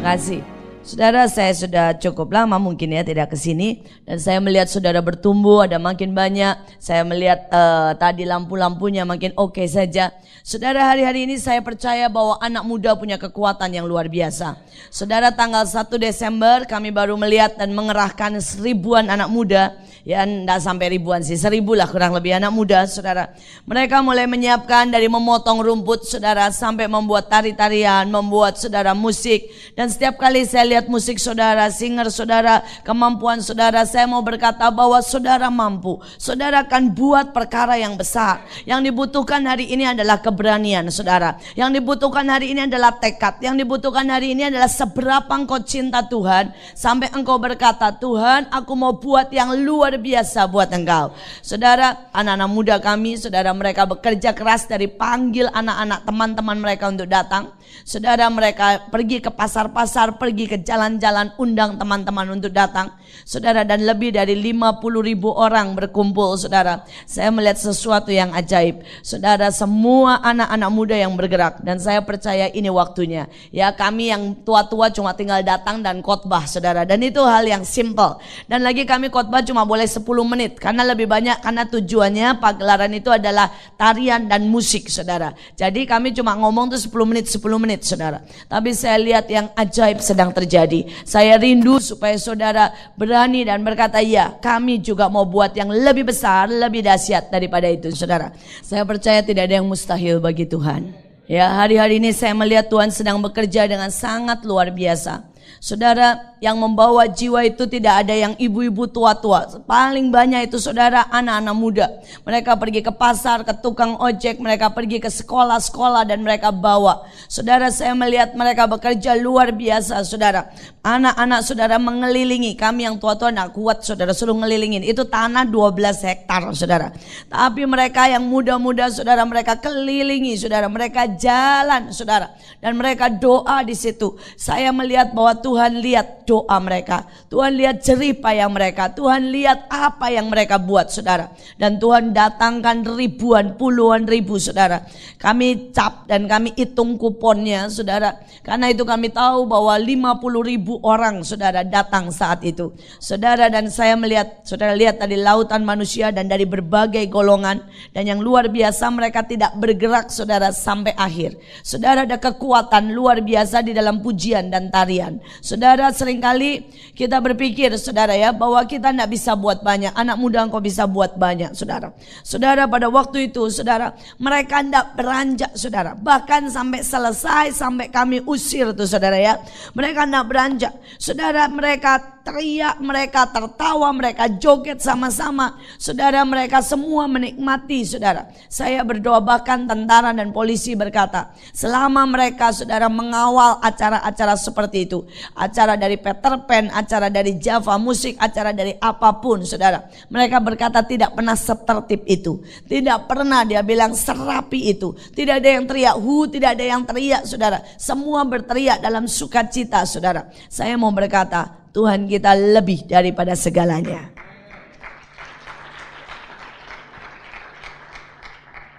kasih. Saudara, saya sudah cukup lama mungkin ya tidak ke sini, dan saya melihat saudara bertumbuh, ada makin banyak. Saya melihat tadi lampu-lampunya makin oke saja. Saudara, hari-hari ini saya percaya bahwa anak muda punya kekuatan yang luar biasa. Saudara, tanggal 1 Desember kami baru melihat dan mengerahkan 1000-an anak muda. Ya, enggak sampai ribuan sih, 1000 lah kurang lebih anak muda, saudara. Mereka mulai menyiapkan dari memotong rumput, saudara, sampai membuat tari-tarian, membuat saudara musik. Dan setiap kali saya lihat musik saudara, singer saudara, kemampuan saudara, saya mau berkata bahwa saudara mampu. Saudara akan buat perkara yang besar. Yang dibutuhkan hari ini adalah keberanian, saudara. Yang dibutuhkan hari ini adalah tekad. Yang dibutuhkan hari ini adalah seberapa engkau cinta Tuhan, sampai engkau berkata, Tuhan, aku mau buat yang luar biasa buat engkau. Saudara, anak-anak muda kami, saudara, mereka bekerja keras dari panggil anak-anak teman-teman mereka untuk datang. Saudara, mereka pergi ke pasar-pasar, pergi ke jalan-jalan, undang teman-teman untuk datang. Saudara, dan lebih dari 50.000 orang berkumpul, saudara. Saya melihat sesuatu yang ajaib. Saudara, semua anak-anak muda yang bergerak, dan saya percaya ini waktunya. Ya, kami yang tua-tua cuma tinggal datang dan khotbah, saudara. Dan itu hal yang simple. Dan lagi kami khotbah cuma boleh 10 menit, karena lebih banyak, karena tujuannya pagelaran itu adalah tarian dan musik, saudara. Jadi kami cuma ngomong tuh 10 menit, saudara. Tapi saya lihat yang ajaib sedang terjadi. Saya rindu supaya saudara berani dan berkata, ya, kami juga mau buat yang lebih besar, lebih dahsyat daripada itu, saudara. Saya percaya tidak ada yang mustahil bagi Tuhan. Ya, hari-hari ini saya melihat Tuhan sedang bekerja dengan sangat luar biasa. Saudara, yang membawa jiwa itu tidak ada yang ibu-ibu tua-tua. Paling banyak itu, saudara, anak-anak muda. Mereka pergi ke pasar, ke tukang ojek, mereka pergi ke sekolah-sekolah dan mereka bawa. Saudara, saya melihat mereka bekerja luar biasa, saudara. Anak-anak saudara mengelilingi. Kami yang tua-tua tidak kuat, saudara, suruh ngelilingin. Itu tanah 12 hektar, saudara. Tapi mereka yang muda-muda, saudara, mereka kelilingi, saudara. Mereka jalan, saudara. Dan mereka doa di situ. Saya melihat bahwa Tuhan lihat doa mereka. Tuhan lihat jerih payah mereka. Tuhan lihat apa yang mereka buat, saudara. Dan Tuhan datangkan ribuan, puluhan ribu, saudara. Kami cap dan kami hitung kuponnya, saudara. Karena itu kami tahu bahwa 50.000 orang, saudara, datang saat itu. Saudara, dan saya melihat, saudara lihat tadi lautan manusia dan dari berbagai golongan. Dan yang luar biasa, mereka tidak bergerak, saudara, sampai akhir. Saudara, ada kekuatan luar biasa di dalam pujian dan tarian. Saudara, seringkali kita berpikir, saudara, ya, bahwa kita tidak bisa buat banyak. Anak muda engkau bisa buat banyak, saudara. Saudara, pada waktu itu, saudara, mereka tidak beranjak, saudara. Bahkan sampai selesai, sampai kami usir tuh, saudara, ya. Mereka tidak beranjak. Saudara, mereka teriak, mereka tertawa, mereka joget sama-sama. Saudara, mereka semua menikmati, saudara. Saya berdoa, bahkan tentara dan polisi berkata, selama mereka, saudara, mengawal acara-acara seperti itu, acara dari Peter Pan, acara dari Java musik, acara dari apapun, saudara, mereka berkata tidak pernah setertib itu, tidak pernah dia bilang serapi itu, tidak ada yang teriak hu, tidak ada yang teriak, saudara, semua berteriak dalam sukacita, saudara. Saya mau berkata, Tuhan kita lebih daripada segalanya.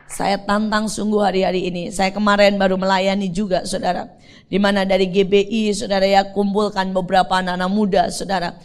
Saya tantang sungguh hari-hari ini. Saya kemarin baru melayani juga, saudara. Di mana dari GBI, saudara, ya, kumpulkan beberapa anak-anak muda, saudara.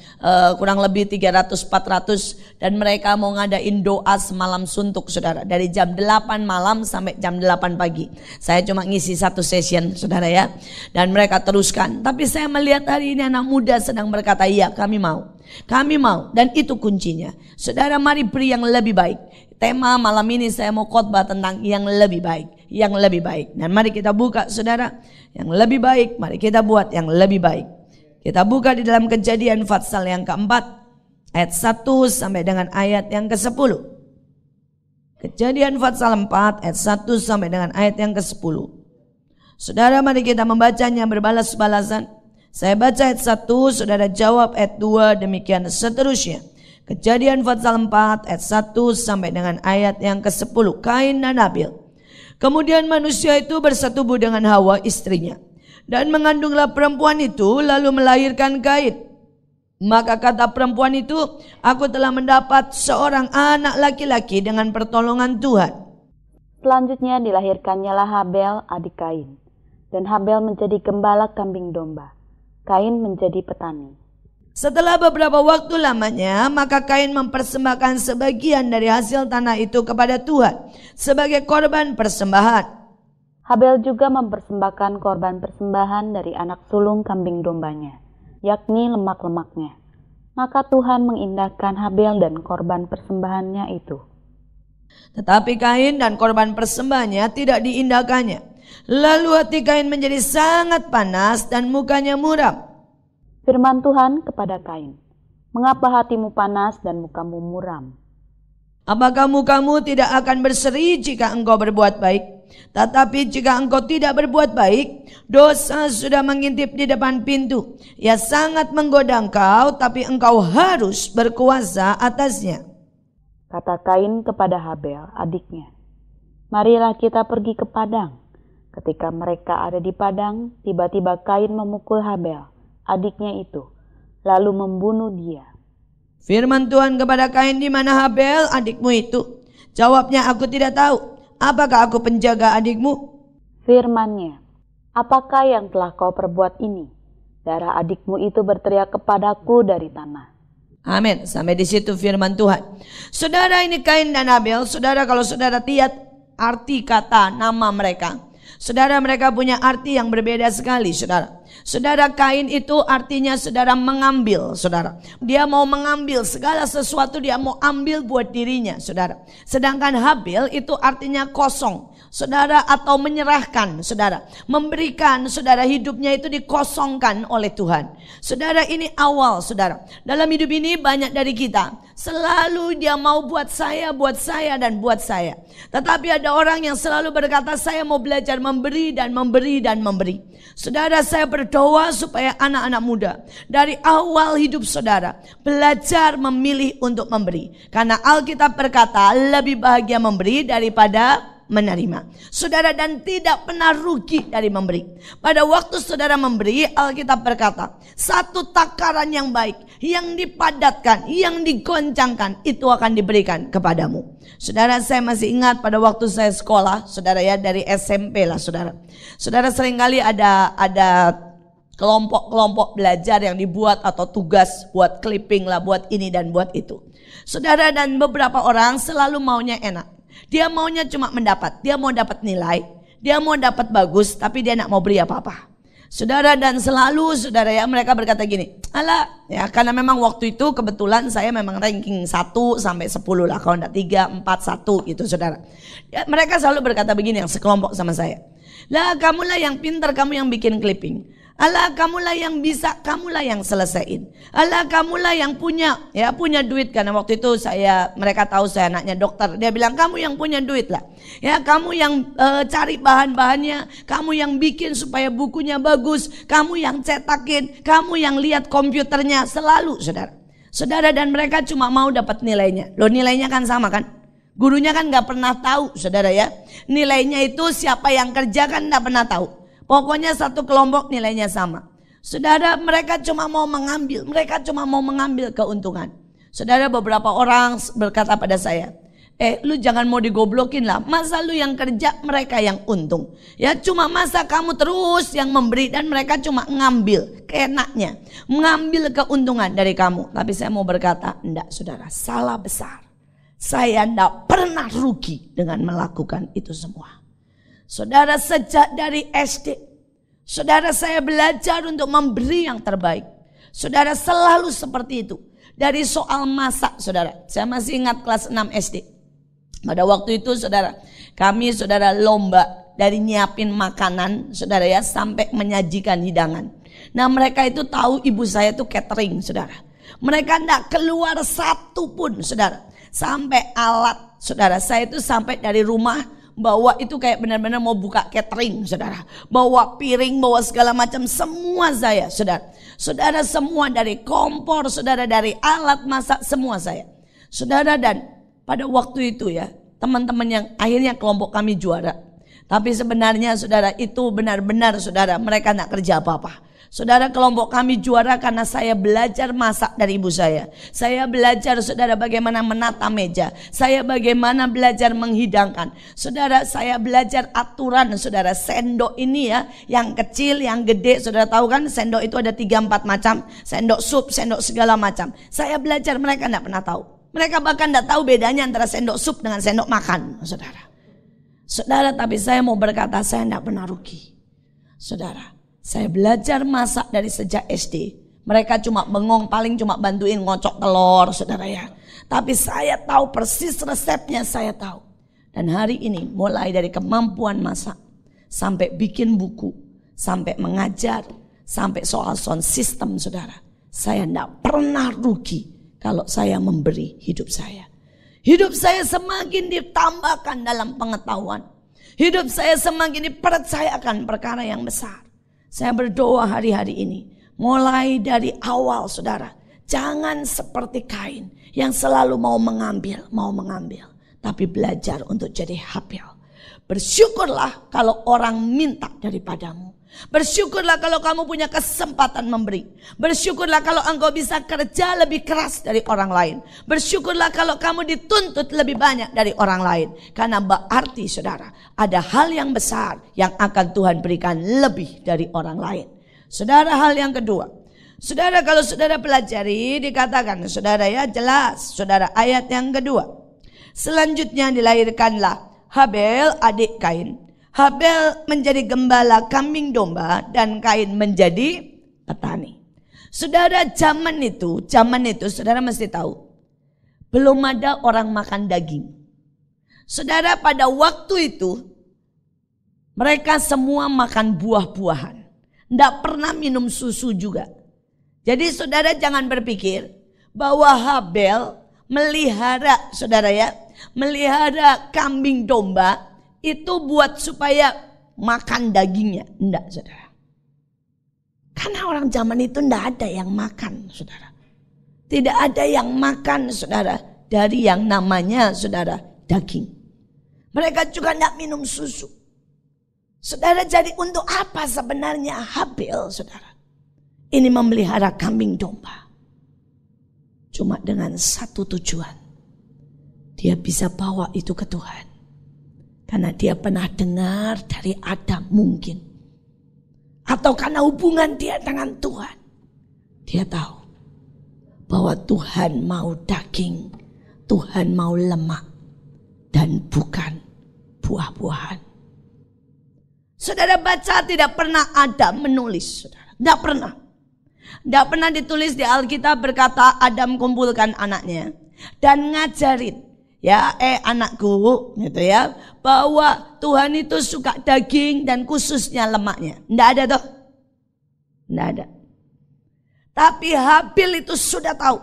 Kurang lebih 300-400. Dan mereka mau ngadain doa semalam suntuk, saudara. Dari jam 8 malam sampai jam 8 pagi. Saya cuma ngisi satu session, saudara, ya. Dan mereka teruskan. Tapi saya melihat hari ini anak muda sedang berkata, iya, kami mau. Kami mau. Dan itu kuncinya. Saudara, mari beri yang lebih baik. Tema malam ini saya mau khotbah tentang yang lebih baik. Yang lebih baik. Dan mari kita buka, saudara. Yang lebih baik, mari kita buat yang lebih baik. Kita buka di dalam Kejadian pasal yang keempat, ayat 1 sampai dengan ayat yang ke-10. Kejadian pasal 4 ayat 1 sampai dengan ayat yang ke-10. Saudara, mari kita membacanya berbalas-balasan. Saya baca ayat 1, saudara jawab ayat 2, demikian seterusnya. Kejadian pasal 4 ayat 1 sampai dengan ayat yang ke-10. Kain dan Habil. Kemudian manusia itu bersetubuh dengan Hawa istrinya, dan mengandunglah perempuan itu lalu melahirkan Kain. Maka kata perempuan itu, aku telah mendapat seorang anak laki-laki dengan pertolongan Tuhan. Selanjutnya dilahirkannya Habel adik Kain, dan Habel menjadi gembala kambing domba. Kain menjadi petani. Setelah beberapa waktu lamanya, maka Kain mempersembahkan sebagian dari hasil tanah itu kepada Tuhan sebagai korban persembahan. Habel juga mempersembahkan korban persembahan dari anak sulung kambing dombanya, yakni lemak-lemaknya. Maka Tuhan mengindahkan Habel dan korban persembahannya itu. Tetapi Kain dan korban persembahannya tidak diindahkannya. Lalu hati Kain menjadi sangat panas dan mukanya muram. Firman Tuhan kepada Kain, "Mengapa hatimu panas dan mukamu muram? Apakah mukamu tidak akan berseri jika engkau berbuat baik? Tetapi jika engkau tidak berbuat baik, dosa sudah mengintip di depan pintu. Ia sangat menggoda engkau, tapi engkau harus berkuasa atasnya." Kata Kain kepada Habel, adiknya, "Marilah kita pergi ke padang." Ketika mereka ada di padang, tiba-tiba Kain memukul Habel, adiknya itu, lalu membunuh dia. Firman Tuhan kepada Kain, "Di mana Habel adikmu itu?" Jawabnya, "Aku tidak tahu. Apakah aku penjaga adikmu?" Firman-Nya, "Apakah yang telah kau perbuat ini? Darah adikmu itu berteriak kepadaku dari tanah." Amin. Sampai di situ firman Tuhan. Saudara, ini Kain dan Habel. Saudara, kalau saudara lihat arti kata nama mereka, saudara, mereka punya arti yang berbeda sekali, saudara. Saudara, Kain itu artinya saudara mengambil, saudara. Dia mau mengambil segala sesuatu, dia mau ambil buat dirinya, saudara. Sedangkan Habel itu artinya kosong, saudara, atau menyerahkan, saudara. Memberikan, saudara, hidupnya itu dikosongkan oleh Tuhan. Saudara, ini awal, saudara. Dalam hidup ini banyak dari kita selalu dia mau buat saya, dan buat saya. Tetapi ada orang yang selalu berkata, "Saya mau belajar memberi dan memberi dan memberi." Saudara, saya berdoa supaya anak-anak muda dari awal hidup saudara belajar memilih untuk memberi. Karena Alkitab berkata, lebih bahagia memberi daripada menerima. Saudara, dan tidak pernah rugi dari memberi. Pada waktu saudara memberi, Alkitab berkata, satu takaran yang baik, yang dipadatkan, yang digoncangkan, itu akan diberikan kepadamu. Saudara, saya masih ingat pada waktu saya sekolah, saudara ya, dari SMP lah saudara. Saudara, seringkali ada kelompok-kelompok belajar yang dibuat atau tugas buat clipping lah, buat ini dan buat itu. Saudara, dan beberapa orang selalu maunya enak. Dia maunya cuma mendapat, dia mau dapat nilai, dia mau dapat bagus, tapi dia nak mau beri apa-apa. Saudara, dan selalu saudara ya, mereka berkata gini, "Alah, ya karena memang waktu itu kebetulan saya memang ranking 1 sampai 10 lah, kalau enggak 3, 4, 1 gitu saudara." Ya, mereka selalu berkata begini yang sekelompok sama saya. "Lah, kamulah yang pintar, kamu yang bikin clipping. Alah, kamulah yang bisa, kamulah yang selesaiin. Alah, kamulah yang punya duit." Karena waktu itu mereka tahu saya anaknya dokter. Dia bilang, "Kamu yang punya duit lah. Ya, kamu yang cari bahan-bahannya, kamu yang bikin supaya bukunya bagus, kamu yang cetakin, kamu yang lihat komputernya." Selalu, saudara. Saudara, dan mereka cuma mau dapat nilainya. Loh, nilainya kan sama kan? Gurunya kan gak pernah tahu, saudara ya. Nilainya itu siapa yang kerja kan gak pernah tahu. Pokoknya satu kelompok nilainya sama. Saudara, mereka cuma mau mengambil keuntungan. Saudara, beberapa orang berkata pada saya, "Lu jangan mau digoblokin lah. Masa lu yang kerja, mereka yang untung. Ya, cuma masa kamu terus yang memberi dan mereka cuma ngambil keenaknya, mengambil keuntungan dari kamu." Tapi saya mau berkata, enggak saudara, salah besar. Saya enggak pernah rugi dengan melakukan itu semua. Saudara, sejak dari SD, saudara, saya belajar untuk memberi yang terbaik. Saudara, selalu seperti itu. Dari soal masak, saudara, saya masih ingat kelas 6 SD. Pada waktu itu, saudara, kami saudara lomba dari nyiapin makanan, saudara ya, sampai menyajikan hidangan. Nah, mereka itu tahu ibu saya itu catering, saudara. Mereka tidak keluar satu pun, saudara. Sampai alat, saudara, saya itu sampai dari rumah bawa itu kayak benar-benar mau buka catering, saudara. Bawa piring, bawa segala macam, semua saya, saudara. Saudara, semua dari kompor, saudara, dari alat masak, semua saya. Saudara, dan pada waktu itu ya, teman-teman yang akhirnya kelompok kami juara. Tapi sebenarnya saudara, itu benar-benar saudara, mereka tidak kerja apa-apa. Saudara, kelompok kami juara karena saya belajar masak dari ibu saya. Saya belajar, saudara, bagaimana menata meja. Saya bagaimana belajar menghidangkan. Saudara, saya belajar aturan, saudara. Sendok ini ya, yang kecil, yang gede. Saudara tahu kan, sendok itu ada 3-4 macam. Sendok sup, sendok segala macam. Saya belajar, mereka tidak pernah tahu. Mereka bahkan tidak tahu bedanya antara sendok sup dengan sendok makan, saudara. Saudara, tapi saya mau berkata, saya tidak pernah rugi. Saudara, saya belajar masak dari sejak SD. Mereka cuma bengong, paling cuma bantuin ngocok telur, saudara ya. Tapi saya tahu persis resepnya, saya tahu. Dan hari ini mulai dari kemampuan masak, sampai bikin buku, sampai mengajar, sampai soal sound system, saudara. Saya tidak pernah rugi kalau saya memberi hidup saya. Hidup saya semakin ditambahkan dalam pengetahuan. Hidup saya semakin dipercayakan perkara yang besar. Saya berdoa hari-hari ini, mulai dari awal, saudara, jangan seperti Kain yang selalu mau mengambil, tapi belajar untuk jadi Habil. Bersyukurlah kalau orang minta daripadamu. Bersyukurlah kalau kamu punya kesempatan memberi. Bersyukurlah kalau engkau bisa kerja lebih keras dari orang lain. Bersyukurlah kalau kamu dituntut lebih banyak dari orang lain. Karena berarti, saudara, ada hal yang besar yang akan Tuhan berikan lebih dari orang lain. Saudara, hal yang kedua. Saudara, kalau saudara pelajari, dikatakan, saudara ya, jelas. Saudara, ayat yang kedua. Selanjutnya dilahirkanlah Habel, adik Kain. Habel menjadi gembala kambing domba dan Kain menjadi petani. Saudara, zaman itu saudara mesti tahu, belum ada orang makan daging. Saudara, pada waktu itu mereka semua makan buah-buahan. Tidak pernah minum susu juga. Jadi saudara jangan berpikir bahwa Habel melihara, saudara ya, melihara kambing domba itu buat supaya makan dagingnya. Enggak, saudara. Karena orang zaman itu enggak ada yang makan, saudara. Tidak ada yang makan, saudara, dari yang namanya, saudara, daging. Mereka juga enggak minum susu. Saudara, jadi untuk apa sebenarnya Habel, saudara? Ini memelihara kambing domba. Cuma dengan satu tujuan. Dia bisa bawa itu ke Tuhan. Karena dia pernah dengar dari Adam mungkin. Atau karena hubungan dia dengan Tuhan. Dia tahu bahwa Tuhan mau daging, Tuhan mau lemak, dan bukan buah-buahan. Saudara baca, tidak pernah Adam menulis, saudara. Tidak pernah. Tidak pernah ditulis di Alkitab berkata Adam kumpulkan anaknya dan ngajarin. Ya, anakku, gitu ya, bahwa Tuhan itu suka daging dan khususnya lemaknya. Nggak ada toh? Nggak ada. Tapi Habil itu sudah tahu.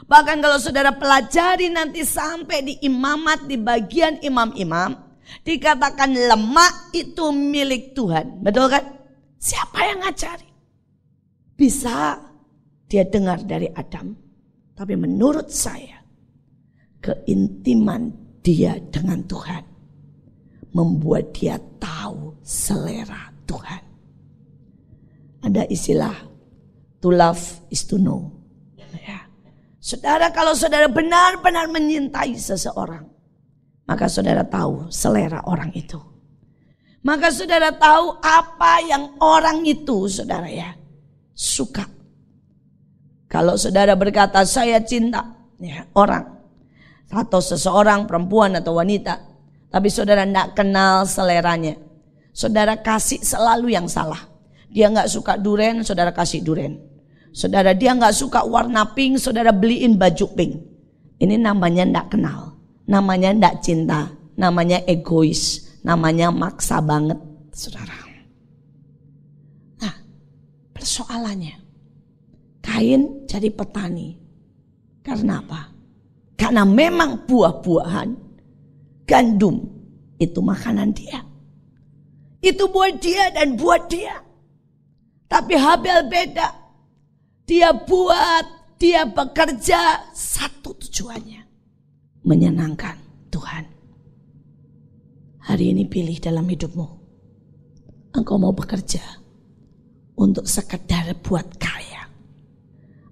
Bahkan kalau saudara pelajari nanti sampai di imamat, di bagian imam-imam, dikatakan lemak itu milik Tuhan. Betul kan? Siapa yang ngajari? Bisa dia dengar dari Adam. Tapi menurut saya, keintiman dia dengan Tuhan membuat dia tahu selera Tuhan. Ada istilah to love is to know. Ya. Saudara, kalau saudara benar-benar menyintai seseorang, maka saudara tahu selera orang itu. Maka saudara tahu apa yang orang itu, saudara ya, suka. Kalau saudara berkata saya cinta ya, orang atau seseorang, perempuan atau wanita, tapi saudara tidak kenal seleranya, saudara kasih selalu yang salah. Dia nggak suka duren, saudara kasih duren. Saudara, dia nggak suka warna pink, saudara beliin baju pink. Ini namanya tidak kenal, namanya tidak cinta, namanya egois, namanya maksa banget, saudara. Nah, persoalannya, Kain jadi petani karena apa? Karena memang buah-buahan, gandum itu makanan dia. Itu buat dia dan buat dia. Tapi Habel beda. Dia buat, dia bekerja, satu tujuannya. Menyenangkan Tuhan. Hari ini pilih dalam hidupmu. Engkau mau bekerja untuk sekedar buat kaya.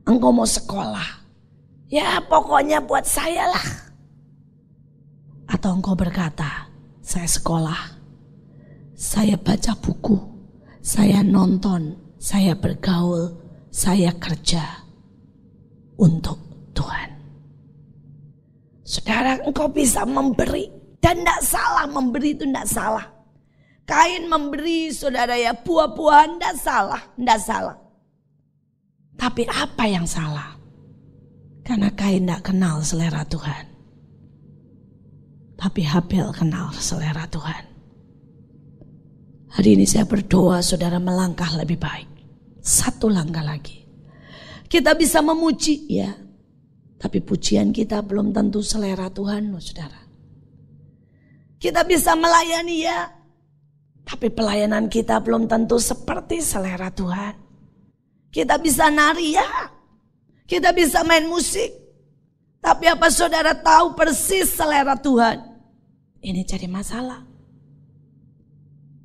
Engkau mau sekolah, ya pokoknya buat saya lah. Atau engkau berkata, saya sekolah, saya baca buku, saya nonton, saya bergaul, saya kerja untuk Tuhan. Saudara, engkau bisa memberi. Dan tidak salah, memberi itu tidak salah. Kain memberi saudara ya, buah-buahan tidak salah, tidak salah. Tapi apa yang salah? Karena Kain tidak kenal selera Tuhan. Tapi Habel kenal selera Tuhan. Hari ini saya berdoa saudara melangkah lebih baik. Satu langkah lagi. Kita bisa memuji ya. Tapi pujian kita belum tentu selera Tuhan loh saudara. Kita bisa melayani ya. Tapi pelayanan kita belum tentu seperti selera Tuhan. Kita bisa nari ya. Kita bisa main musik. Tapi apa saudara tahu persis selera Tuhan? Ini jadi masalah.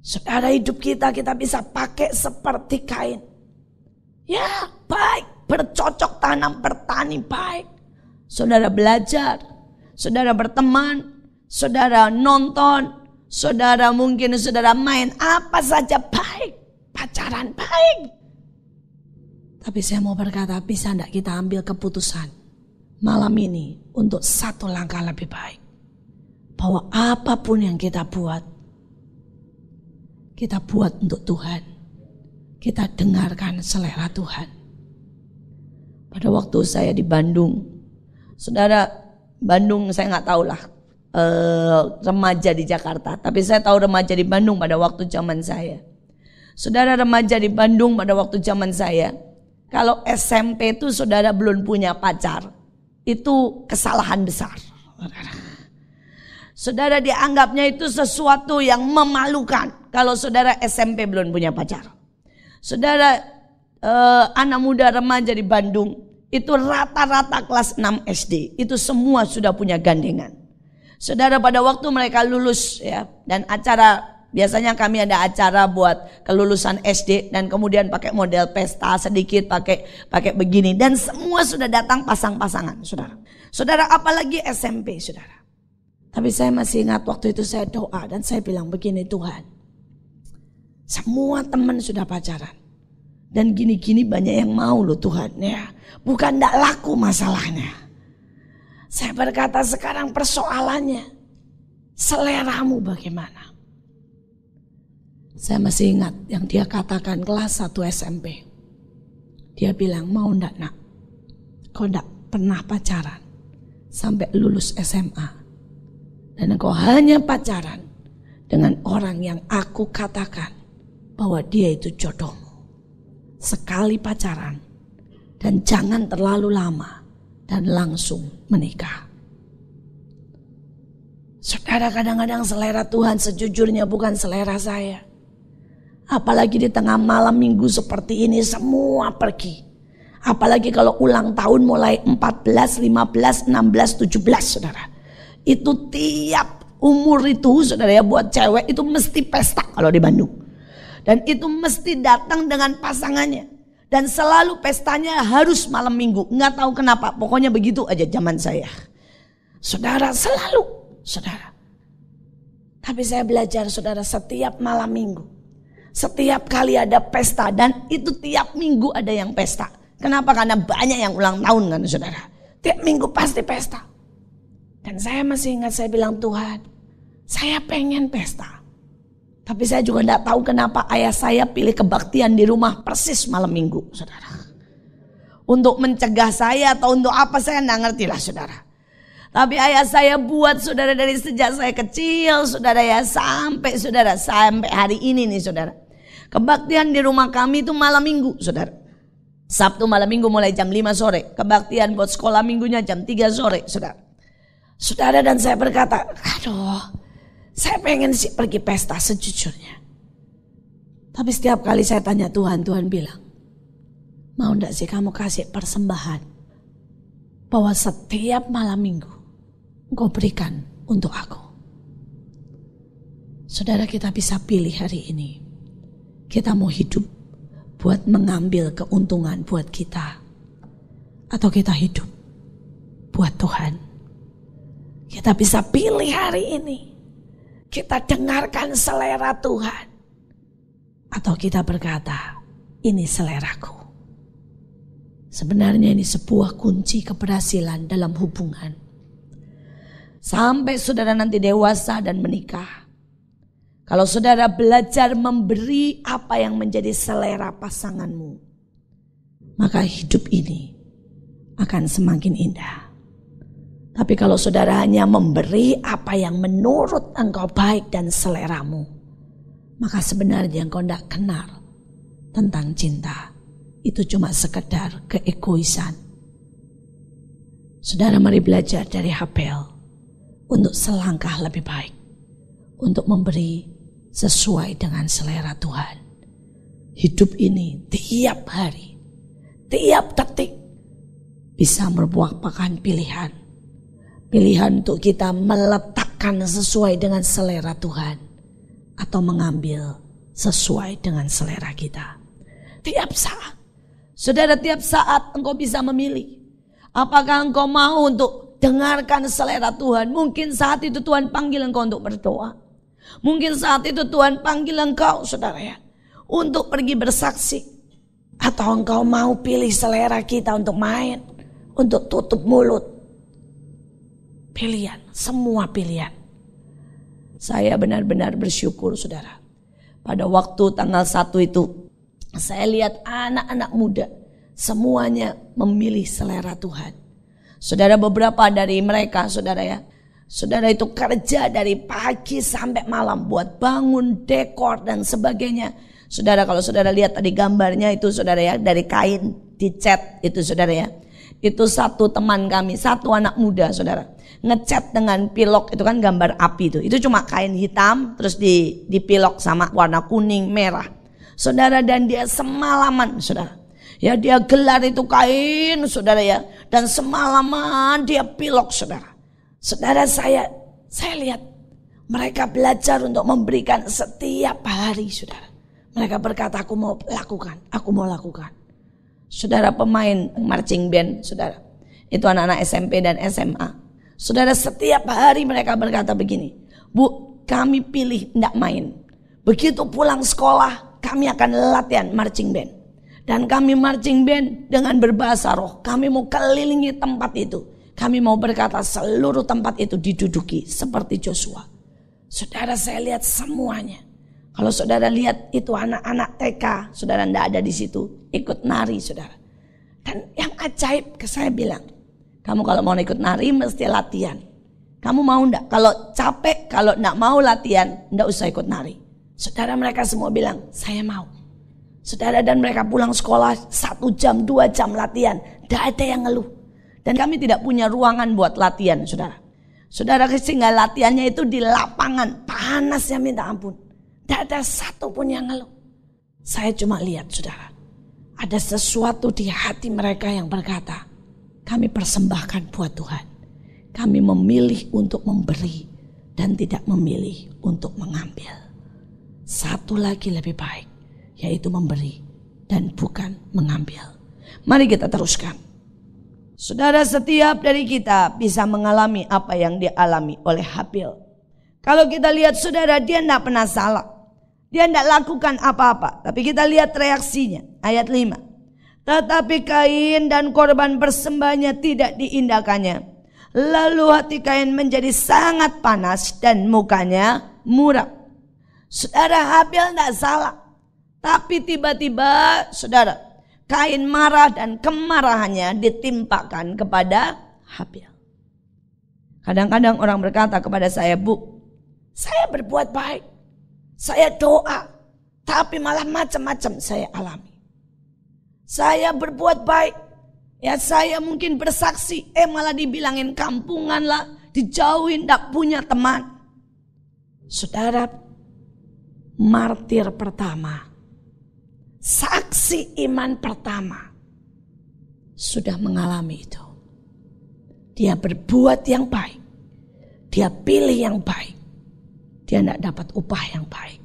Saudara, hidup kita bisa pakai seperti Kain. Ya baik, bercocok tanam, bertani baik. Saudara belajar, saudara berteman, saudara nonton, saudara mungkin saudara main apa saja baik, pacaran baik. Tapi saya mau berkata, bisa enggak kita ambil keputusan malam ini untuk satu langkah lebih baik. Bahwa apapun yang kita buat untuk Tuhan. Kita dengarkan selera Tuhan. Pada waktu saya di Bandung, saudara, Bandung saya nggak tahu lah remaja di Jakarta, tapi saya tahu remaja di Bandung pada waktu zaman saya. Saudara, remaja di Bandung pada waktu zaman saya, kalau SMP itu saudara belum punya pacar, itu kesalahan besar. Saudara, dianggapnya itu sesuatu yang memalukan kalau saudara SMP belum punya pacar. Saudara, anak muda remaja di Bandung itu rata-rata kelas 6 SD itu semua sudah punya gandengan. Saudara, pada waktu mereka lulus ya, dan acara, biasanya kami ada acara buat kelulusan SD dan kemudian pakai model pesta sedikit, pakai begini, dan semua sudah datang pasang-pasangan, saudara. Saudara, apalagi SMP, saudara. Tapi saya masih ingat waktu itu saya doa dan saya bilang begini, Tuhan, semua teman sudah pacaran dan gini-gini banyak yang mau loh Tuhan ya. Bukan tidak laku masalahnya. Saya berkata, sekarang persoalannya seleramu bagaimana? Saya masih ingat yang dia katakan kelas 1 SMP. Dia bilang, mau ndak nak, kau ndak pernah pacaran sampai lulus SMA. Dan engkau hanya pacaran dengan orang yang aku katakan bahwa dia itu jodohmu. Sekali pacaran dan jangan terlalu lama dan langsung menikah. Saudara, kadang-kadang selera Tuhan sejujurnya bukan selera saya. Apalagi di tengah malam minggu seperti ini semua pergi. Apalagi kalau ulang tahun mulai 14, 15, 16, 17 saudara. Itu tiap umur itu saudara ya, buat cewek itu mesti pesta kalau di Bandung. Dan itu mesti datang dengan pasangannya. Dan selalu pestanya harus malam minggu. Nggak tahu kenapa, pokoknya begitu aja zaman saya. Saudara, selalu saudara. Tapi saya belajar saudara, setiap malam minggu, setiap kali ada pesta, dan itu tiap minggu ada yang pesta. Kenapa? Karena banyak yang ulang tahun kan saudara. Tiap minggu pasti pesta. Dan saya masih ingat saya bilang, Tuhan, saya pengen pesta. Tapi saya juga tidak tahu kenapa ayah saya pilih kebaktian di rumah persis malam minggu, saudara. Untuk mencegah saya atau untuk apa saya tidak ngerti lah, saudara. Tapi ayah saya buat saudara dari sejak saya kecil, saudara ya, sampai hari ini nih saudara. Kebaktian di rumah kami itu malam minggu, saudara. Sabtu malam minggu mulai jam 5 sore. Kebaktian buat sekolah minggunya jam 3 sore, saudara. Saudara, dan saya berkata, aduh, saya pengen sih pergi pesta sejujurnya. Tapi setiap kali saya tanya Tuhan, Tuhan bilang, mau enggak sih kamu kasih persembahan bahwa setiap malam minggu engkau berikan untuk aku. Saudara, kita bisa pilih hari ini. Kita mau hidup buat mengambil keuntungan buat kita, atau kita hidup buat Tuhan? Kita bisa pilih hari ini. Kita dengarkan selera Tuhan, atau kita berkata, ini seleraku. Sebenarnya ini sebuah kunci keberhasilan dalam hubungan. Sampai saudara nanti dewasa dan menikah, kalau saudara belajar memberi apa yang menjadi selera pasanganmu, maka hidup ini akan semakin indah. Tapi kalau saudara hanya memberi apa yang menurut engkau baik dan seleramu, maka sebenarnya engkau tidak kenal tentang cinta. Itu cuma sekedar keegoisan. Saudara, mari belajar dari Habel untuk selangkah lebih baik, untuk memberi sesuai dengan selera Tuhan. Hidup ini tiap hari, tiap detik bisa merupakan pilihan. Pilihan untuk kita meletakkan sesuai dengan selera Tuhan, atau mengambil sesuai dengan selera kita. Tiap saat, saudara, tiap saat engkau bisa memilih. Apakah engkau mau untuk dengarkan selera Tuhan? Mungkin saat itu Tuhan panggil engkau untuk berdoa. Mungkin saat itu Tuhan panggil engkau, saudara ya, untuk pergi bersaksi. Atau engkau mau pilih selera kita untuk main, untuk tutup mulut. Pilihan, semua pilihan. Saya benar-benar bersyukur, saudara. Pada waktu tanggal 1 itu, saya lihat anak-anak muda semuanya memilih selera Tuhan. Saudara, beberapa dari mereka, saudara ya, saudara itu kerja dari pagi sampai malam buat bangun, dekor dan sebagainya. Saudara, kalau saudara lihat tadi gambarnya itu, saudara ya, dari kain dicat itu, saudara ya. Itu satu teman kami, satu anak muda, saudara, ngecat dengan pilok, itu kan gambar api itu cuma kain hitam terus dipilok sama warna kuning merah, saudara, dan dia semalaman, saudara ya, dia gelar itu kain, saudara ya, dan semalaman dia pilok, saudara. Saudara, saya lihat mereka belajar untuk memberikan setiap hari, saudara. Mereka berkata, aku mau lakukan. Saudara, pemain marching band, saudara, itu anak-anak SMP dan SMA. Saudara, setiap hari mereka berkata begini, Bu, kami pilih tidak main. Begitu pulang sekolah, kami akan latihan marching band. Dan kami marching band dengan berbahasa roh. Kami mau kelilingi tempat itu. Kami mau berkata seluruh tempat itu diduduki seperti Joshua. Saudara, saya lihat semuanya. Kalau saudara lihat itu anak-anak TK, saudara tidak ada di situ, ikut nari, saudara. Dan yang ajaib, ke saya bilang, kamu kalau mau ikut nari mesti latihan. Kamu mau enggak? Kalau capek, kalau enggak mau latihan, enggak usah ikut nari. Saudara, mereka semua bilang, saya mau. Saudara, dan mereka pulang sekolah 1 jam, 2 jam latihan. Enggak ada yang ngeluh. Dan kami tidak punya ruangan buat latihan, saudara. Saudara, sehingga latihannya itu di lapangan, panasnya minta ampun. Tidak ada satu pun yang ngeluh. Saya cuma lihat, saudara, ada sesuatu di hati mereka yang berkata, kami persembahkan buat Tuhan. Kami memilih untuk memberi dan tidak memilih untuk mengambil. Satu lagi lebih baik, yaitu memberi dan bukan mengambil. Mari kita teruskan. Saudara, setiap dari kita bisa mengalami apa yang dialami oleh Habel. Kalau kita lihat, saudara, dia tidak pernah salah. Dia tidak lakukan apa-apa. Tapi kita lihat reaksinya. Ayat 5. Tetapi Kain dan korban persembahnya tidak diindahkannya. Lalu hati Kain menjadi sangat panas dan mukanya muram. Saudara, Habel tidak salah. Tapi tiba-tiba, saudara, Kain marah dan kemarahannya ditimpakan kepada Habel. Kadang-kadang orang berkata kepada saya, Bu, saya berbuat baik. Saya doa, tapi malah macam-macam saya alami. Saya berbuat baik, ya saya mungkin bersaksi, malah dibilangin kampungan lah, dijauhin, tak punya teman. Saudara, martir pertama, saksi iman pertama, sudah mengalami itu. Dia berbuat yang baik, dia pilih yang baik. Dia tidak dapat upah yang baik.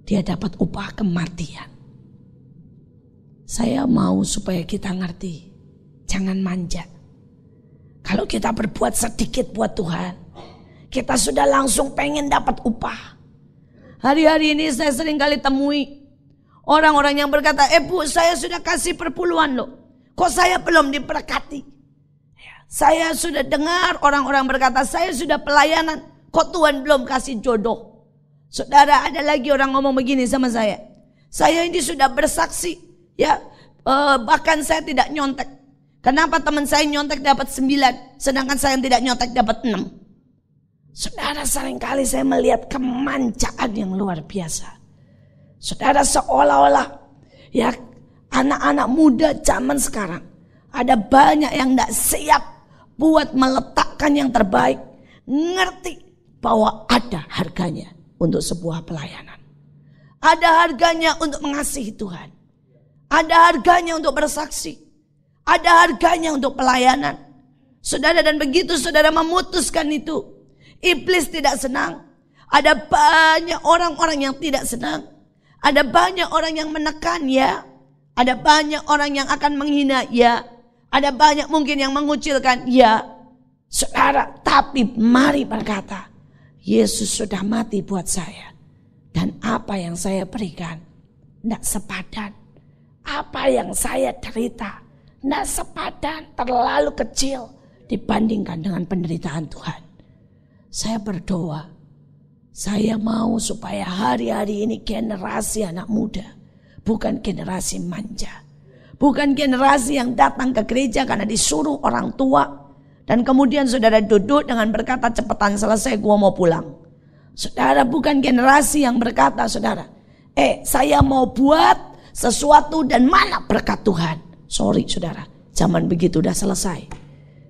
Dia dapat upah kematian. Saya mau supaya kita ngerti, jangan manja. Kalau kita berbuat sedikit buat Tuhan, kita sudah langsung pengen dapat upah. Hari-hari ini saya sering kali temui orang-orang yang berkata, Bu, saya sudah kasih perpuluhan loh, kok saya belum diberkati? Saya sudah dengar orang-orang berkata, saya sudah pelayanan, kok Tuhan belum kasih jodoh? Saudara, ada lagi orang ngomong begini sama saya ini sudah bersaksi, ya, bahkan saya tidak nyontek. Kenapa teman saya nyontek dapat 9, sedangkan saya yang tidak nyontek dapat 6? Saudara, seringkali saya melihat kemanjaan yang luar biasa. Saudara, seolah-olah ya anak-anak muda zaman sekarang ada banyak yang tidak siap buat meletakkan yang terbaik, ngerti bahwa ada harganya untuk sebuah pelayanan. Ada harganya untuk mengasihi Tuhan. Ada harganya untuk bersaksi. Ada harganya untuk pelayanan. Saudara, dan begitu saudara memutuskan itu, iblis tidak senang. Ada banyak orang-orang yang tidak senang. Ada banyak orang yang menekan, ya. Ada banyak orang yang akan menghina, ya. Ada banyak mungkin yang mengucilkan, ya. Saudara, tapi mari berkata, Yesus sudah mati buat saya. Dan apa yang saya berikan tidak sepadan. Apa yang saya derita tidak sepadan, terlalu kecil dibandingkan dengan penderitaan Tuhan. Saya berdoa, saya mau supaya hari-hari ini generasi anak muda, bukan generasi manja. Bukan generasi yang datang ke gereja karena disuruh orang tua. Dan kemudian saudara duduk dengan berkata, cepetan selesai, gua mau pulang. Saudara, bukan generasi yang berkata, saudara, saya mau buat sesuatu dan mana berkat Tuhan. Sorry saudara, zaman begitu udah selesai.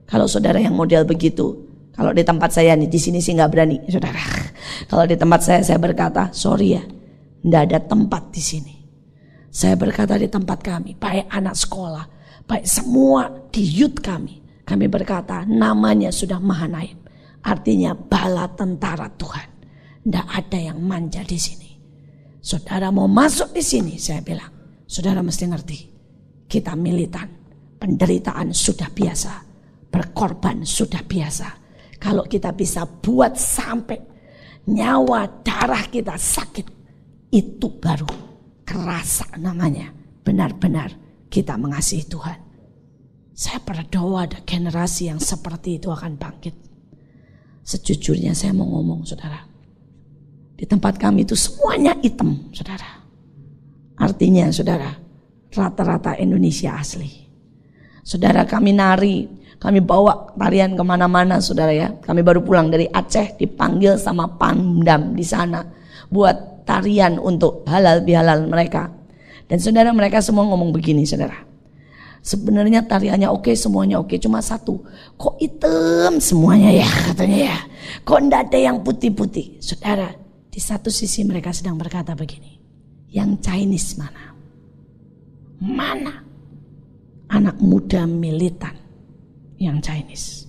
Kalau saudara yang model begitu, kalau di tempat saya nih, di sini sih nggak berani, saudara. Kalau di tempat saya berkata, sorry ya, nggak ada tempat di sini. Saya berkata di tempat kami, baik anak sekolah, baik semua di youth kami berkata namanya sudah Mahanaim, artinya bala tentara Tuhan. Nggak ada yang manja di sini. Saudara mau masuk di sini, saya bilang, saudara mesti ngerti, kita militan, penderitaan sudah biasa, berkorban sudah biasa. Kalau kita bisa buat sampai nyawa darah kita sakit, itu baru kerasa namanya benar-benar kita mengasihi Tuhan. Saya berdoa ada generasi yang seperti itu akan bangkit. Sejujurnya saya mau ngomong, saudara, di tempat kami itu semuanya hitam, saudara. Artinya, saudara, rata-rata Indonesia asli. Saudara, kami nari, kami bawa tarian kemana-mana, saudara ya. Kami baru pulang dari Aceh, dipanggil sama Pangdam di sana buat tarian untuk halal bihalal mereka. Dan saudara, mereka semua ngomong begini, saudara. Sebenarnya tariannya oke, semuanya oke, cuma satu, kok hitam semuanya ya, katanya ya. Kok enggak ada yang putih-putih, saudara. Di satu sisi mereka sedang berkata begini, yang Chinese mana? Mana anak muda militan yang Chinese?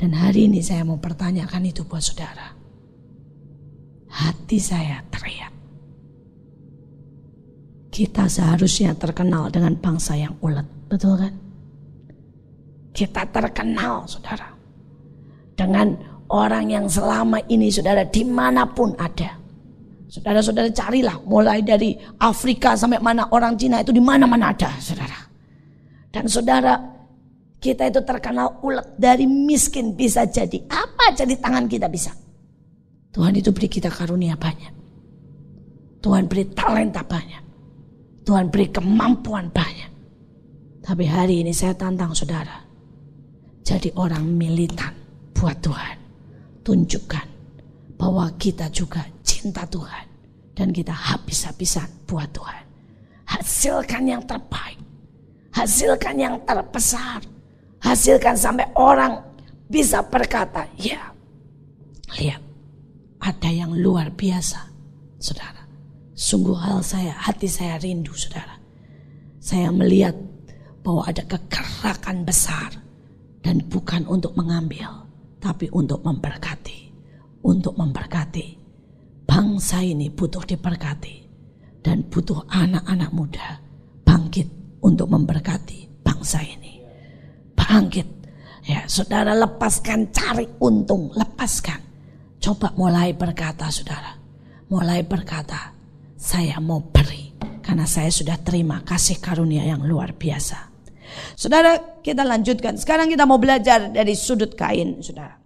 Dan hari ini saya mau pertanyakan itu buat saudara. Hati saya teriak. Kita seharusnya terkenal dengan bangsa yang ulet, betul kan? Kita terkenal, saudara, dengan orang yang selama ini, saudara, dimanapun ada. Saudara-saudara carilah, mulai dari Afrika sampai mana, orang Cina itu di mana-mana ada, saudara. Dan saudara, kita itu terkenal ulet, dari miskin bisa jadi apa aja di tangan kita bisa. Tuhan itu beri kita karunia banyak. Tuhan beri talenta banyak. Tuhan beri kemampuan banyak. Tapi hari ini saya tantang saudara, jadi orang militan buat Tuhan. Tunjukkan bahwa kita juga cinta Tuhan dan kita habis-habisan buat Tuhan. Hasilkan yang terbaik, hasilkan yang terbesar, hasilkan sampai orang bisa berkata, ya, lihat, ada yang luar biasa, saudara. Sungguh hati saya rindu, saudara. Saya melihat bahwa ada kegerakan besar dan bukan untuk mengambil, tapi untuk memberkati. Untuk memberkati. Bangsa ini butuh diberkati dan butuh anak-anak muda bangkit untuk memberkati bangsa ini. Bangkit. Ya, saudara, lepaskan cari untung, lepaskan. Coba mulai berkata, saudara. Mulai berkata, saya mau beri karena saya sudah terima kasih karunia yang luar biasa. Saudara, kita lanjutkan. Sekarang kita mau belajar dari sudut Kain, saudara.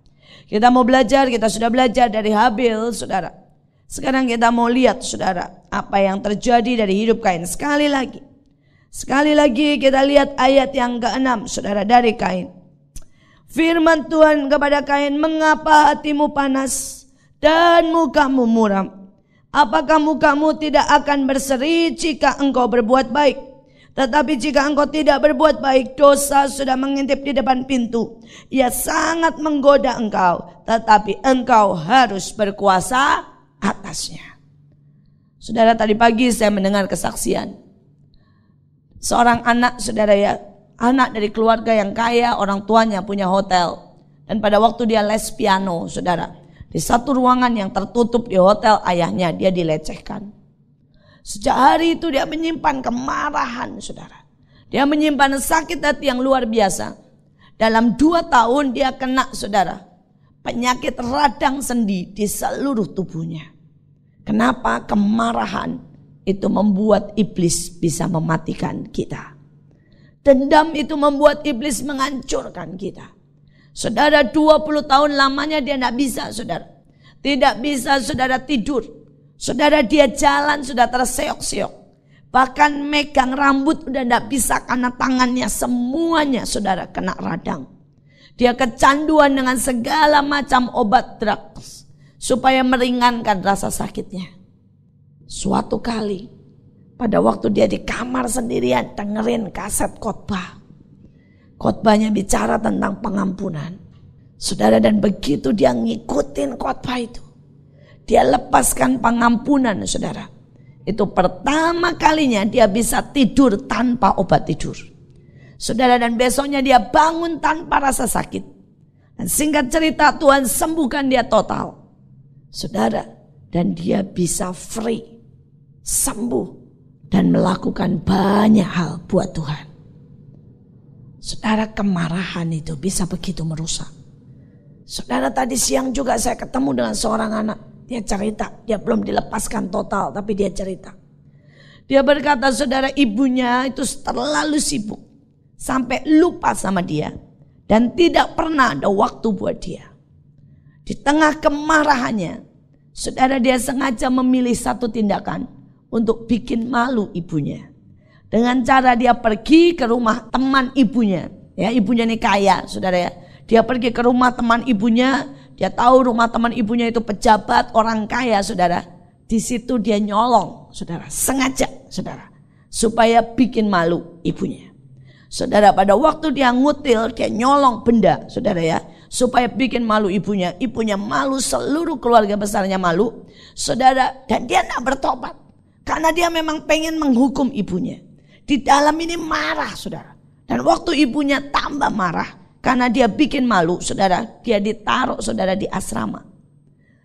Kita mau belajar, kita sudah belajar dari Habil, saudara. Sekarang kita mau lihat, saudara, apa yang terjadi dari hidup Kain. Sekali lagi kita lihat ayat yang ke-6, saudara, dari Kain. Firman Tuhan kepada Kain, mengapa hatimu panas dan mukamu muram? Apakah mukamu tidak akan berseri jika engkau berbuat baik? Tetapi jika engkau tidak berbuat baik, dosa sudah mengintip di depan pintu. Ia sangat menggoda engkau, tetapi engkau harus berkuasa atasnya. Saudara, tadi pagi saya mendengar kesaksian seorang anak, saudara ya, anak dari keluarga yang kaya, orang tuanya punya hotel. Dan pada waktu dia les piano, saudara, di satu ruangan yang tertutup di hotel ayahnya, dia dilecehkan. Sejak hari itu dia menyimpan kemarahan, saudara. Dia menyimpan sakit hati yang luar biasa. Dalam 2 tahun dia kena, saudara, penyakit radang sendi di seluruh tubuhnya. Kenapa? Kemarahan itu membuat iblis bisa mematikan kita. Dendam itu membuat iblis menghancurkan kita. Saudara, 20 tahun lamanya dia tidak bisa, saudara. Tidak bisa, saudara, tidur. Saudara, dia jalan sudah terseok-seok. Bahkan megang rambut udah tidak bisa karena tangannya semuanya, saudara, kena radang. Dia kecanduan dengan segala macam obat drugs supaya meringankan rasa sakitnya. Suatu kali pada waktu dia di kamar sendirian dengerin kaset khotbah. Khotbahnya bicara tentang pengampunan. Saudara, dan begitu dia ngikutin khotbah itu, dia lepaskan pengampunan, saudara. Itu pertama kalinya dia bisa tidur tanpa obat tidur. Saudara, dan besoknya dia bangun tanpa rasa sakit. Dan singkat cerita, Tuhan sembuhkan dia total. Saudara, dan dia bisa free, sembuh, dan melakukan banyak hal buat Tuhan. Saudara, kemarahan itu bisa begitu merusak. Saudara, tadi siang juga saya ketemu dengan seorang anak. Dia cerita, dia belum dilepaskan total, tapi dia cerita. Dia berkata, saudara, ibunya itu terlalu sibuk sampai lupa sama dia dan tidak pernah ada waktu buat dia. Di tengah kemarahannya, saudara, dia sengaja memilih satu tindakan untuk bikin malu ibunya. Dengan cara dia pergi ke rumah teman ibunya. Ya, ibunya ini kaya, saudara ya. Dia pergi ke rumah teman ibunya. Dia tahu rumah teman ibunya itu pejabat, orang kaya, saudara. Di situ dia nyolong, saudara. Sengaja, saudara. Supaya bikin malu ibunya. Saudara, pada waktu dia ngutil, dia nyolong benda, saudara ya. Supaya bikin malu ibunya. Ibunya malu, seluruh keluarga besarnya malu. Saudara, dan dia tidak bertobat. Karena dia memang pengen menghukum ibunya. Di dalam ini marah, saudara. Dan waktu ibunya tambah marah. Karena dia bikin malu, saudara, dia ditaruh, saudara, di asrama.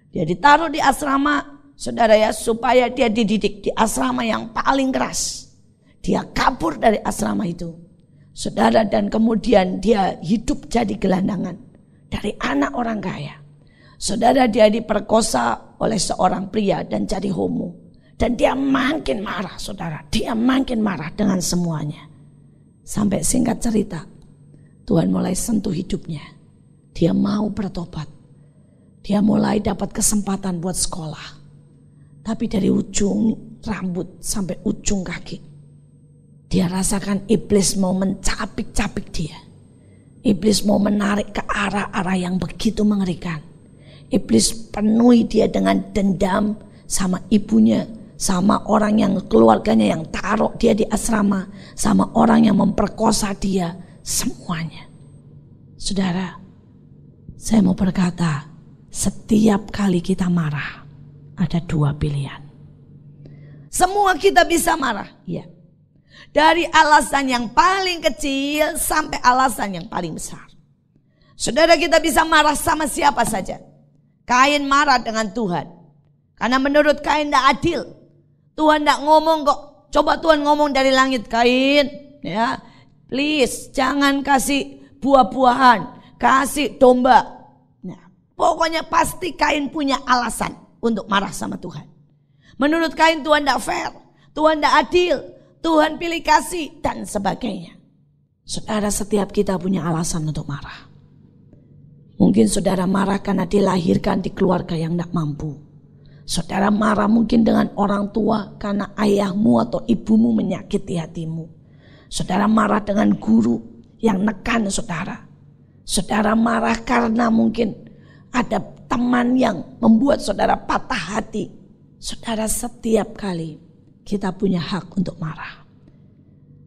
Dia ditaruh di asrama, saudara ya, supaya dia dididik di asrama yang paling keras. Dia kabur dari asrama itu, saudara, dan kemudian dia hidup jadi gelandangan dari anak orang kaya. Saudara, dia diperkosa oleh seorang pria dan jadi homo. Dan dia makin marah, saudara, dia makin marah dengan semuanya. Sampai singkat cerita, Tuhan mulai sentuh hidupnya. Dia mau bertobat. Dia mulai dapat kesempatan buat sekolah. Tapi dari ujung rambut sampai ujung kaki, dia rasakan iblis mau mencapik-capik dia. Iblis mau menarik ke arah-arah yang begitu mengerikan. Iblis penuhi dia dengan dendam sama ibunya, sama orang yang keluarganya yang taruh dia di asrama, sama orang yang memperkosa dia. Semuanya. Saudara, saya mau berkata, setiap kali kita marah ada 2 pilihan. Semua kita bisa marah, ya. Dari alasan yang paling kecil sampai alasan yang paling besar. Saudara, kita bisa marah sama siapa saja. Kain marah dengan Tuhan. Karena menurut Kain tidak adil. Tuhan tidak ngomong kok Coba Tuhan ngomong dari langit, Kain, ya, please jangan kasih buah-buahan, kasih domba. Nah, pokoknya pasti Kain punya alasan untuk marah sama Tuhan. Menurut Kain Tuhan tidak fair, Tuhan tidak adil, Tuhan pilih kasih dan sebagainya. Saudara, setiap kita punya alasan untuk marah. Mungkin saudara marah karena dilahirkan di keluarga yang tidak mampu. Saudara marah mungkin dengan orang tua karena ayahmu atau ibumu menyakiti hatimu. Saudara marah dengan guru yang nekan saudara. Saudara marah karena mungkin ada teman yang membuat saudara patah hati. Saudara, setiap kali kita punya hak untuk marah.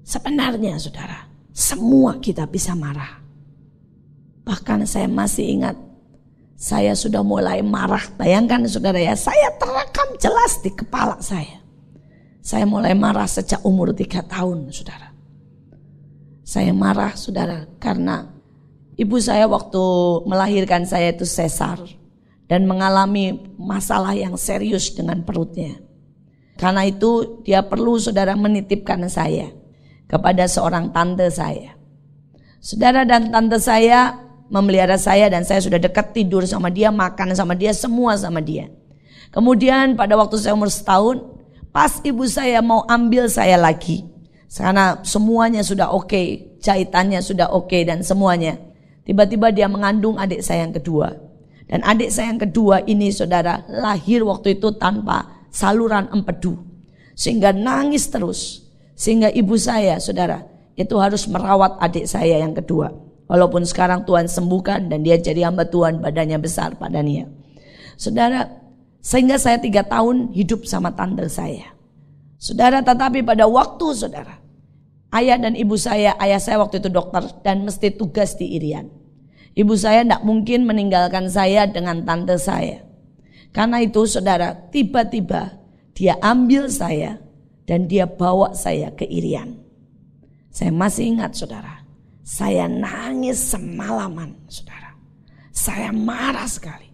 Sebenarnya saudara, semua kita bisa marah. Bahkan saya masih ingat, saya sudah mulai marah. Bayangkan saudara ya, saya terekam jelas di kepala saya. Saya mulai marah sejak umur 3 tahun saudara. Saya marah saudara karena ibu saya waktu melahirkan saya itu sesar. Dan mengalami masalah yang serius dengan perutnya. Karena itu dia perlu saudara menitipkan saya kepada seorang tante saya. Saudara dan tante saya memelihara saya dan saya sudah dekat tidur sama dia, makan sama dia, semua sama dia. Kemudian pada waktu saya umur 1 tahun, pas ibu saya mau ambil saya lagi. Karena semuanya sudah oke, jahitannya sudah oke dan semuanya. Tiba-tiba dia mengandung adik saya yang kedua. Dan adik saya yang kedua ini saudara lahir waktu itu tanpa saluran empedu. Sehingga nangis terus. Sehingga ibu saya saudara itu harus merawat adik saya yang kedua. Walaupun sekarang Tuhan sembuhkan dan dia jadi hamba Tuhan, badannya besar Pak Dania. Saudara, sehingga saya 3 tahun hidup sama tante saya. Saudara, tetapi pada waktu saudara, ayah dan ibu saya, ayah saya waktu itu dokter dan mesti tugas di Irian. Ibu saya tidak mungkin meninggalkan saya dengan tante saya. Karena itu saudara, tiba-tiba dia ambil saya dan dia bawa saya ke Irian. Saya masih ingat saudara, saya nangis semalaman saudara. Saya marah sekali.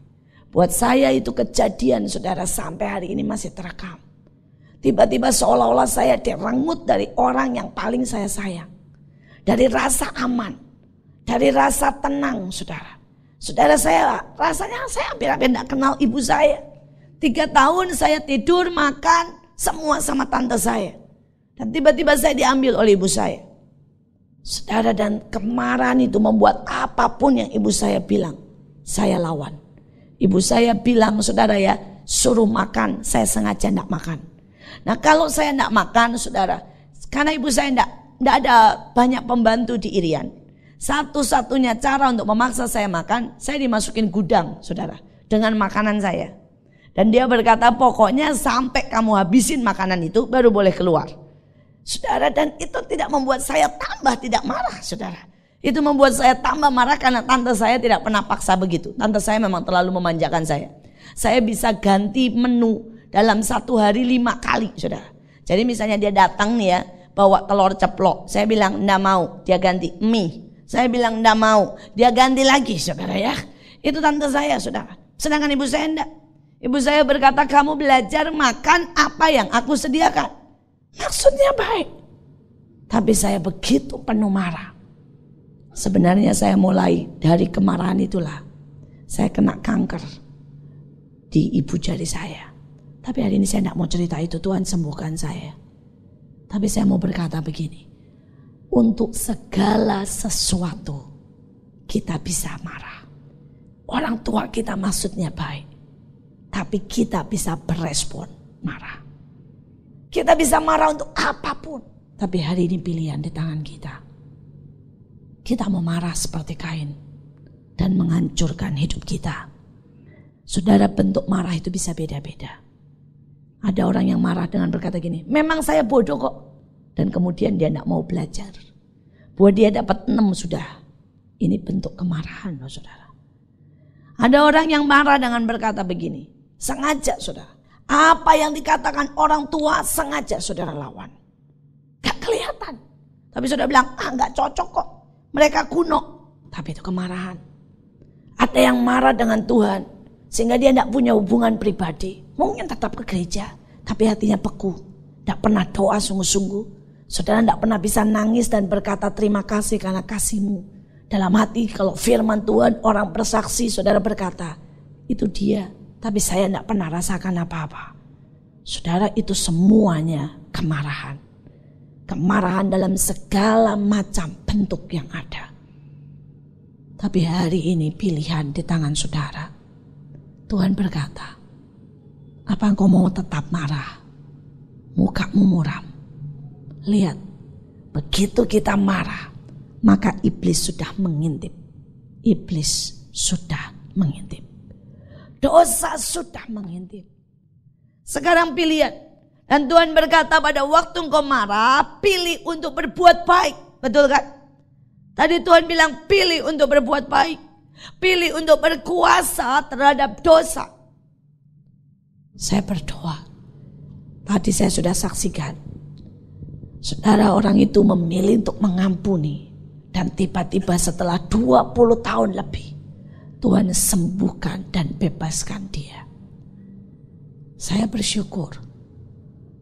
Buat saya itu kejadian saudara sampai hari ini masih terekam. Tiba-tiba seolah-olah saya direnggut dari orang yang paling saya sayang. Dari rasa aman. Dari rasa tenang saudara. Saudara, saya rasanya saya hampir-hampir tidak kenal ibu saya. 3 tahun saya tidur, makan, semua sama tante saya. Dan tiba-tiba saya diambil oleh ibu saya. Saudara, dan kemarahan itu membuat apapun yang ibu saya bilang, saya lawan. Ibu saya bilang saudara ya, suruh makan, saya sengaja tidak makan. Nah kalau saya tidak makan saudara, karena ibu saya tidak ada banyak pembantu di Irian. Satu-satunya cara untuk memaksa saya makan, saya dimasukin gudang saudara dengan makanan saya. Dan dia berkata pokoknya sampai kamu habisin makanan itu baru boleh keluar. Saudara, dan itu tidak membuat saya tambah tidak marah saudara. Itu membuat saya tambah marah karena tante saya tidak pernah paksa begitu. Tante saya memang terlalu memanjakan saya. Saya bisa ganti menu dalam 1 hari 5 kali saudara. Jadi misalnya dia datang nih ya, bawa telur ceplok. Saya bilang enggak mau, dia ganti mie. Saya bilang enggak mau, dia ganti lagi saudara ya. Itu tante saya saudara. Sedangkan ibu saya enggak. Ibu saya berkata kamu belajar makan apa yang aku sediakan. Maksudnya baik. Tapi saya begitu penuh marah. Sebenarnya saya mulai dari kemarahan itulah. Saya kena kanker di ibu jari saya. Tapi hari ini saya tidak mau cerita itu, Tuhan sembuhkan saya. Tapi saya mau berkata begini. Untuk segala sesuatu kita bisa marah. Orang tua kita maksudnya baik. Tapi kita bisa berespon marah. Kita bisa marah untuk apapun. Tapi hari ini pilihan di tangan kita. Kita mau marah seperti Kain. Dan menghancurkan hidup kita. Saudara, bentuk marah itu bisa beda-beda. Ada orang yang marah dengan berkata gini, memang saya bodoh kok. Dan kemudian dia tidak mau belajar. Buat dia dapat 6 sudah. Ini bentuk kemarahan loh saudara. Ada orang yang marah dengan berkata begini. Sengaja saudara. Apa yang dikatakan orang tua sengaja saudara lawan. Gak kelihatan. Tapi saudara bilang gak cocok kok. Mereka kuno. Tapi itu kemarahan. Ada yang marah dengan Tuhan. Sehingga dia tidak punya hubungan pribadi. Mungkin tetap ke gereja. Tapi hatinya beku. tidak pernah doa sungguh-sungguh. Saudara tidak pernah bisa nangis dan berkata terima kasih karena kasih-Mu. Dalam hati kalau firman Tuhan orang bersaksi, saudara berkata itu dia. Tapi saya tidak pernah rasakan apa-apa. Saudara, itu semuanya kemarahan. Kemarahan dalam segala macam bentuk yang ada. Tapi hari ini pilihan di tangan saudara. Tuhan berkata, apa engkau mau tetap marah? Mukamu muram. Lihat, begitu kita marah, maka iblis sudah mengintip. Iblis sudah mengintip. Dosa sudah mengintip. Sekarang pilihan. Dan Tuhan berkata pada waktu engkau marah, pilih untuk berbuat baik. Betul kan? Tadi Tuhan bilang pilih untuk berbuat baik. Pilih untuk berkuasa terhadap dosa. Saya berdoa. Tadi saya sudah saksikan. Saudara, orang itu memilih untuk mengampuni. Dan tiba-tiba setelah 20 tahun lebih, Tuhan sembuhkan dan bebaskan dia. Saya bersyukur.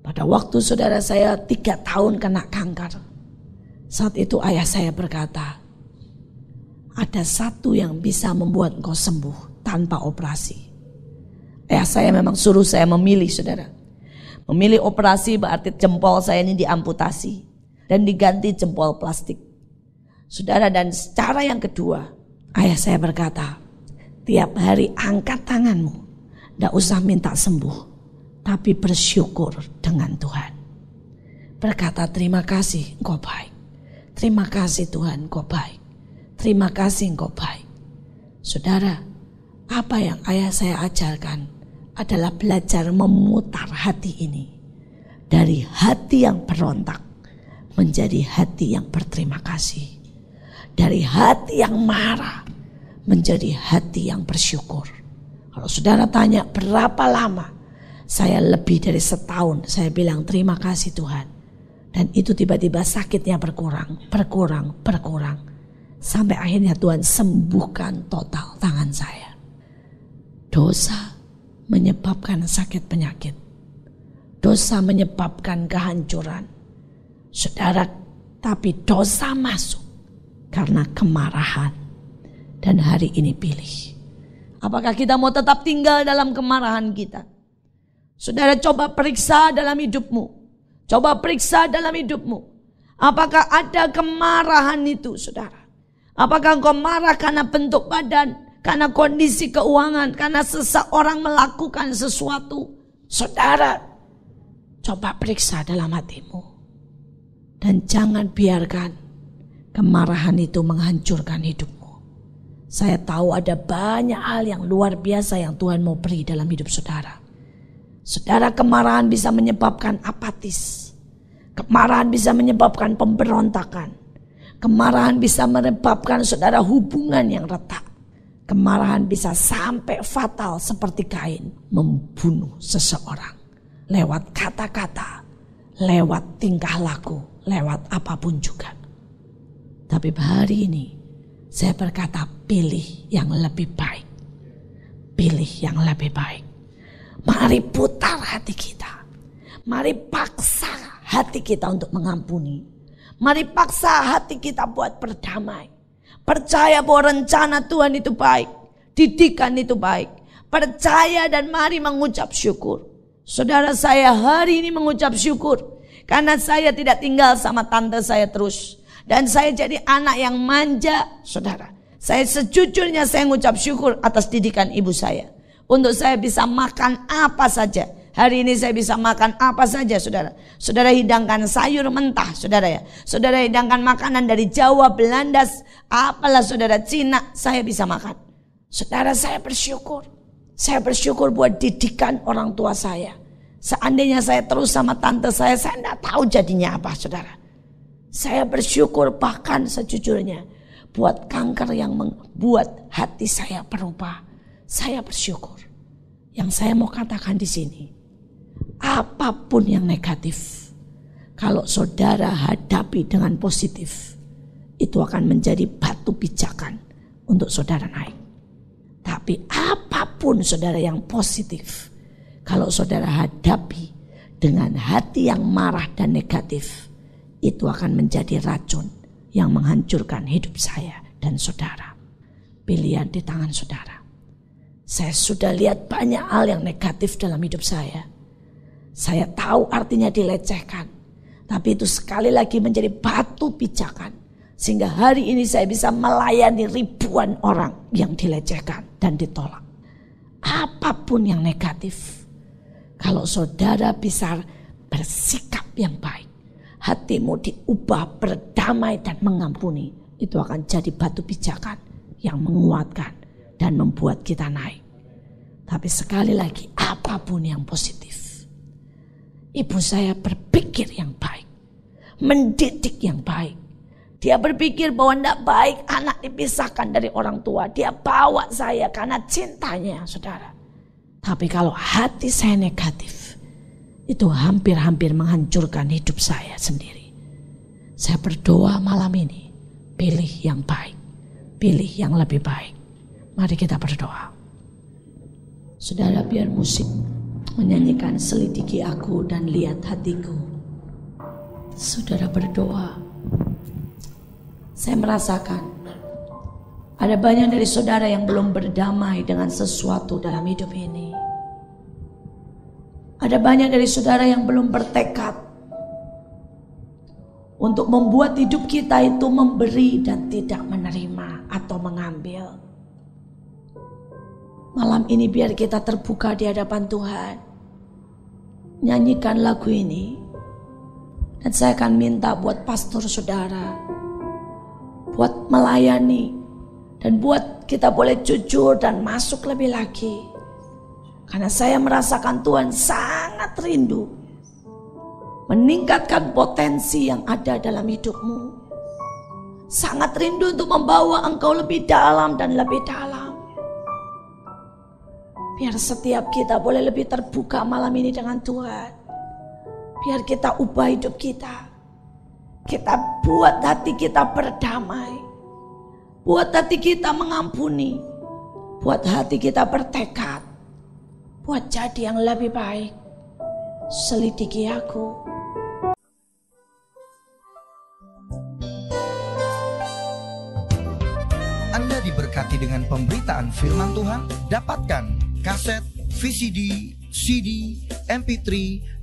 Pada waktu saudara saya 3 tahun kena kanker. Saat itu ayah saya berkata, ada satu yang bisa membuat engkau sembuh tanpa operasi. Ayah saya memang suruh saya memilih, saudara. Memilih operasi berarti jempol saya ini diamputasi. Dan diganti jempol plastik. Saudara, dan cara yang kedua, ayah saya berkata, tiap hari angkat tanganmu. Tidak usah minta sembuh. Tapi bersyukur dengan Tuhan. Berkata terima kasih engkau baik. Terima kasih Tuhan engkau baik. Terima kasih engkau baik. Saudara, apa yang ayah saya ajarkan adalah belajar memutar hati ini. Dari hati yang berontak menjadi hati yang berterima kasih. Dari hati yang marah menjadi hati yang bersyukur. Kalau saudara tanya berapa lama, saya lebih dari setahun saya bilang terima kasih Tuhan. Dan itu tiba-tiba sakitnya berkurang. Sampai akhirnya Tuhan sembuhkan total tangan saya. Dosa menyebabkan sakit penyakit. Dosa menyebabkan kehancuran. Saudara, tapi dosa masuk karena kemarahan. Dan hari ini pilih. Apakah kita mau tetap tinggal dalam kemarahan kita? Saudara, coba periksa dalam hidupmu. Coba periksa dalam hidupmu. Apakah ada kemarahan itu, saudara? Apakah engkau marah karena bentuk badan, karena kondisi keuangan, karena seseorang melakukan sesuatu? Saudara, coba periksa dalam hatimu. Dan jangan biarkan kemarahan itu menghancurkan hidupmu. Saya tahu ada banyak hal yang luar biasa yang Tuhan mau beri dalam hidup saudara. Saudara, kemarahan bisa menyebabkan apatis. Kemarahan bisa menyebabkan pemberontakan. Kemarahan bisa menyebabkan saudara hubungan yang retak. Kemarahan bisa sampai fatal seperti Kain membunuh seseorang. Lewat kata-kata, lewat tingkah laku, lewat apapun juga. Tapi hari ini saya berkata pilih yang lebih baik. Pilih yang lebih baik. Mari putar hati kita. Mari paksa hati kita untuk mengampuni. Mari paksa hati kita buat berdamai. Percaya bahwa rencana Tuhan itu baik. Didikan itu baik. Percaya dan mari mengucap syukur. Saudara, saya hari ini mengucap syukur. Karena saya tidak tinggal sama tante saya terus. Dan saya jadi anak yang manja, saudara. Saya sejujurnya saya mengucap syukur atas didikan ibu saya. Untuk saya bisa makan apa saja. Hari ini saya bisa makan apa saja, saudara. Saudara hidangkan sayur mentah, saudara ya. Saudara hidangkan makanan dari Jawa, Belanda, apalah saudara, Cina, saya bisa makan. Saudara, saya bersyukur. Saya bersyukur buat didikan orang tua saya. Seandainya saya terus sama tante saya tidak tahu jadinya apa, saudara. Saya bersyukur bahkan sejujurnya buat kanker yang membuat hati saya berubah. Saya bersyukur. Yang saya mau katakan di sini, apapun yang negatif, kalau saudara hadapi dengan positif, itu akan menjadi batu pijakan untuk saudara naik. Tapi apapun saudara yang positif, kalau saudara hadapi dengan hati yang marah dan negatif, itu akan menjadi racun yang menghancurkan hidup saya dan saudara. Pilihan di tangan saudara. Saya sudah lihat banyak hal yang negatif dalam hidup saya. Saya tahu artinya dilecehkan. Tapi itu sekali lagi menjadi batu pijakan. Sehingga hari ini saya bisa melayani ribuan orang yang dilecehkan dan ditolak. Apapun yang negatif. Kalau saudara bisa bersikap yang baik. Hatimu diubah, berdamai dan mengampuni. Itu akan jadi batu pijakan yang menguatkan dan membuat kita naik. Tapi sekali lagi, apapun yang positif. Ibu saya berpikir yang baik. Mendidik yang baik. Dia berpikir bahwa tidak baik anak dipisahkan dari orang tua. Dia bawa saya karena cintanya, saudara. Tapi kalau hati saya negatif, itu hampir-hampir menghancurkan hidup saya sendiri. Saya berdoa malam ini, pilih yang baik. Pilih yang lebih baik. Mari kita berdoa. Saudara, biar musik menyanyikan selidiki aku dan lihat hatiku. Saudara berdoa. Saya merasakan ada banyak dari saudara yang belum berdamai dengan sesuatu dalam hidup ini. Ada banyak dari saudara yang belum bertekad untuk membuat hidup kita itu memberi dan tidak menerima atau mengambil. Malam ini biar kita terbuka di hadapan Tuhan. Nyanyikan lagu ini. Dan saya akan minta buat pastor saudara, buat melayani, dan buat kita boleh jujur dan masuk lebih lagi. Karena saya merasakan Tuhan sangat rindu meningkatkan potensi yang ada dalam hidupmu. Sangat rindu untuk membawa engkau lebih dalam dan lebih dalam. Biar setiap kita boleh lebih terbuka malam ini dengan Tuhan. Biar kita ubah hidup kita. Kita buat hati kita berdamai. Buat hati kita mengampuni. Buat hati kita bertekad. Buat jadi yang lebih baik. Selidiki aku. Anda diberkati dengan pemberitaan firman Tuhan. Dapatkan kaset, VCD, CD, MP3,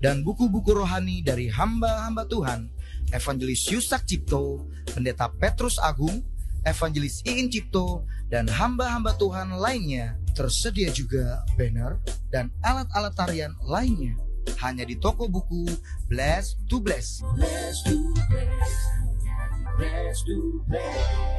dan buku-buku rohani dari hamba-hamba Tuhan, Evangelis Yusak Cipto, Pendeta Petrus Agung, Evangelis Iin Cipto, dan hamba-hamba Tuhan lainnya. Tersedia juga banner dan alat-alat tarian lainnya. Hanya di toko buku Bless to Bless. Bless to Bless. Bless to Bless.